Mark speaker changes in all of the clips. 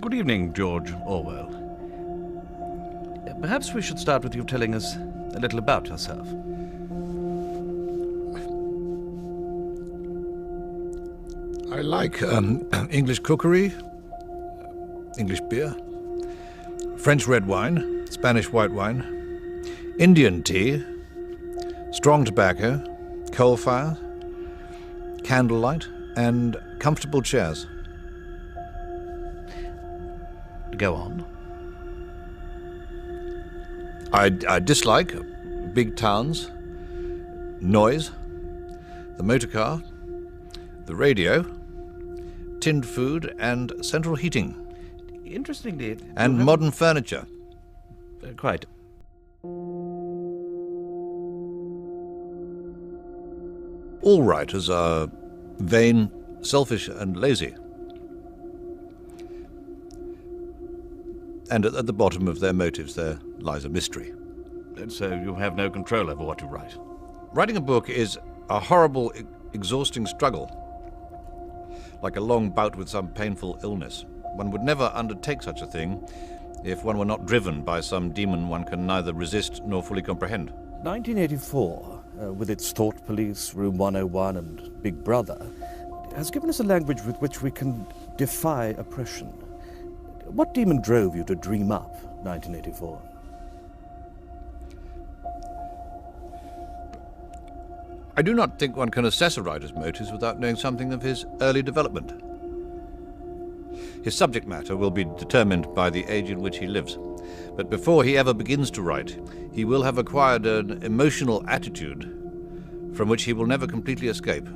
Speaker 1: Good evening, George Orwell. Perhaps we should start with you telling us a little about yourself.
Speaker 2: I like English cookery, English beer, French red wine, Spanish white wine, Indian tea, strong tobacco, coal fire, candlelight, and comfortable chairs.
Speaker 1: Go on.
Speaker 2: I dislike big towns, noise, the motor car, the radio, tinned food, and central heating.
Speaker 1: Interestingly...
Speaker 2: And modern furniture.
Speaker 1: Quite.
Speaker 2: All writers are vain, selfish, and lazy. And at the bottom of their motives there lies a mystery.
Speaker 1: And so you have no control over what you write?
Speaker 2: Writing a book is a horrible, exhausting struggle. Like a long bout with some painful illness. One would never undertake such a thing if one were not driven by some demon one can neither resist nor fully comprehend.
Speaker 3: 1984, with its thought police, Room 101 and Big Brother, has given us a language with which we can defy oppression. What demon drove you to dream up 1984?
Speaker 2: I do not think one can assess a writer's motives without knowing something of his early development. His subject matter will be determined by the age in which he lives. But before he ever begins to write, he will have acquired an emotional attitude from which he will never completely escape.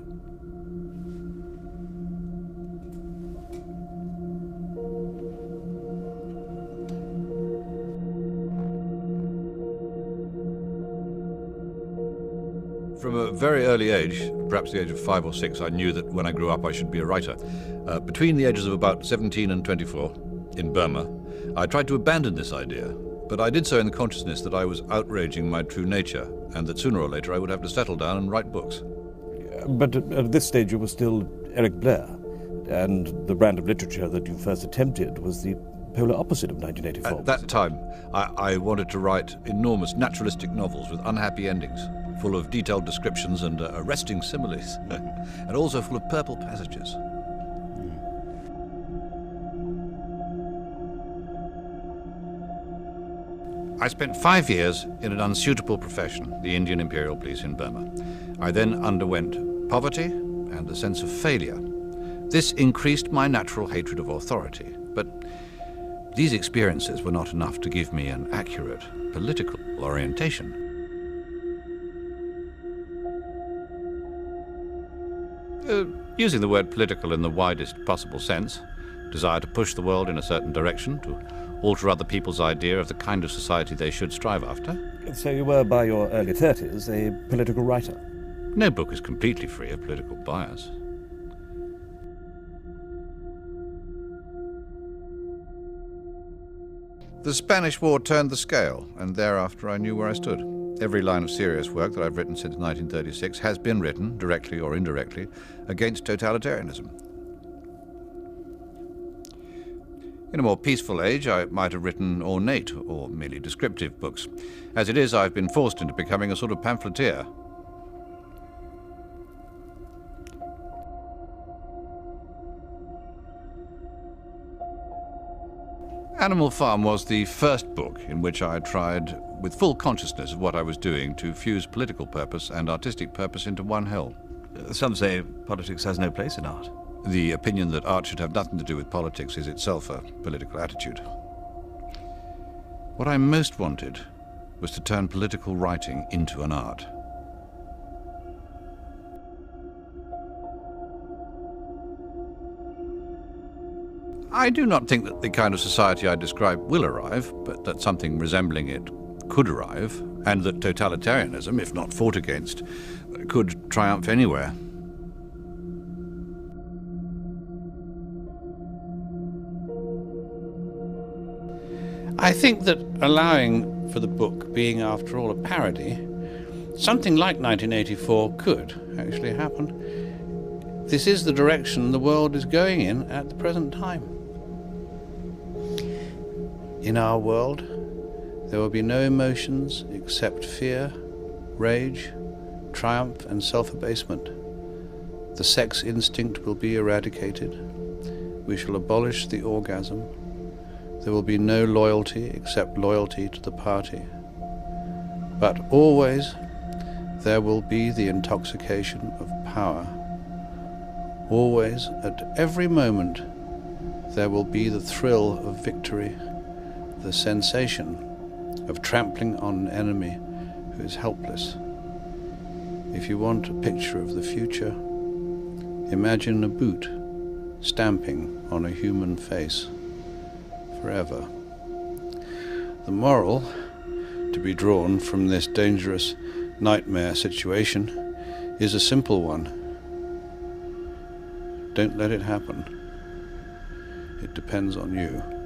Speaker 2: From a very early age, perhaps the age of 5 or 6, I knew that when I grew up I should be a writer. Between the ages of about 17 and 24, in Burma, I tried to abandon this idea, but I did so in the consciousness that I was outraging my true nature, and that sooner or later I would have to settle down and write books.
Speaker 3: But at this stage you were still Eric Blair, and the brand of literature that you first attempted was the polar opposite of 1984.
Speaker 2: At that time, I wanted to write enormous naturalistic novels with unhappy endings, full of detailed descriptions and arresting similes, and also full of purple passages. I spent 5 years in an unsuitable profession, the Indian Imperial Police in Burma. I then underwent poverty and a sense of failure. This increased my natural hatred of authority, but these experiences were not enough to give me an accurate political orientation. Using the word political in the widest possible sense, desire to push the world in a certain direction, to alter other people's idea of the kind of society they should strive after.
Speaker 3: So you were, by your early 30s, a political writer?
Speaker 2: No book is completely free of political bias. The Spanish War turned the scale, and thereafter I knew where I stood. Every line of serious work that I've written since 1936 has been written, directly or indirectly, against totalitarianism. In a more peaceful age, I might have written ornate or merely descriptive books. As it is, I've been forced into becoming a sort of pamphleteer. Animal Farm was the first book in which I tried, with full consciousness of what I was doing, to fuse political purpose and artistic purpose into one whole.
Speaker 1: Some say politics has no place in art.
Speaker 2: The opinion that art should have nothing to do with politics is itself a political attitude. What I most wanted was to turn political writing into an art. I do not think that the kind of society I describe will arrive, but that something resembling it could arrive, and that totalitarianism, if not fought against, could triumph anywhere. I think that allowing for the book being, after all, a parody, something like 1984 could actually happen. This is the direction the world is going in at the present time. In our world, there will be no emotions except fear, rage, triumph, and self-abasement. The sex instinct will be eradicated. We shall abolish the orgasm. There will be no loyalty except loyalty to the party. But always there will be the intoxication of power. Always, at every moment, there will be the thrill of victory, the sensation of trampling on an enemy who is helpless. If you want a picture of the future, imagine a boot stamping on a human face forever. The moral to be drawn from this dangerous nightmare situation is a simple one. Don't let it happen. It depends on you.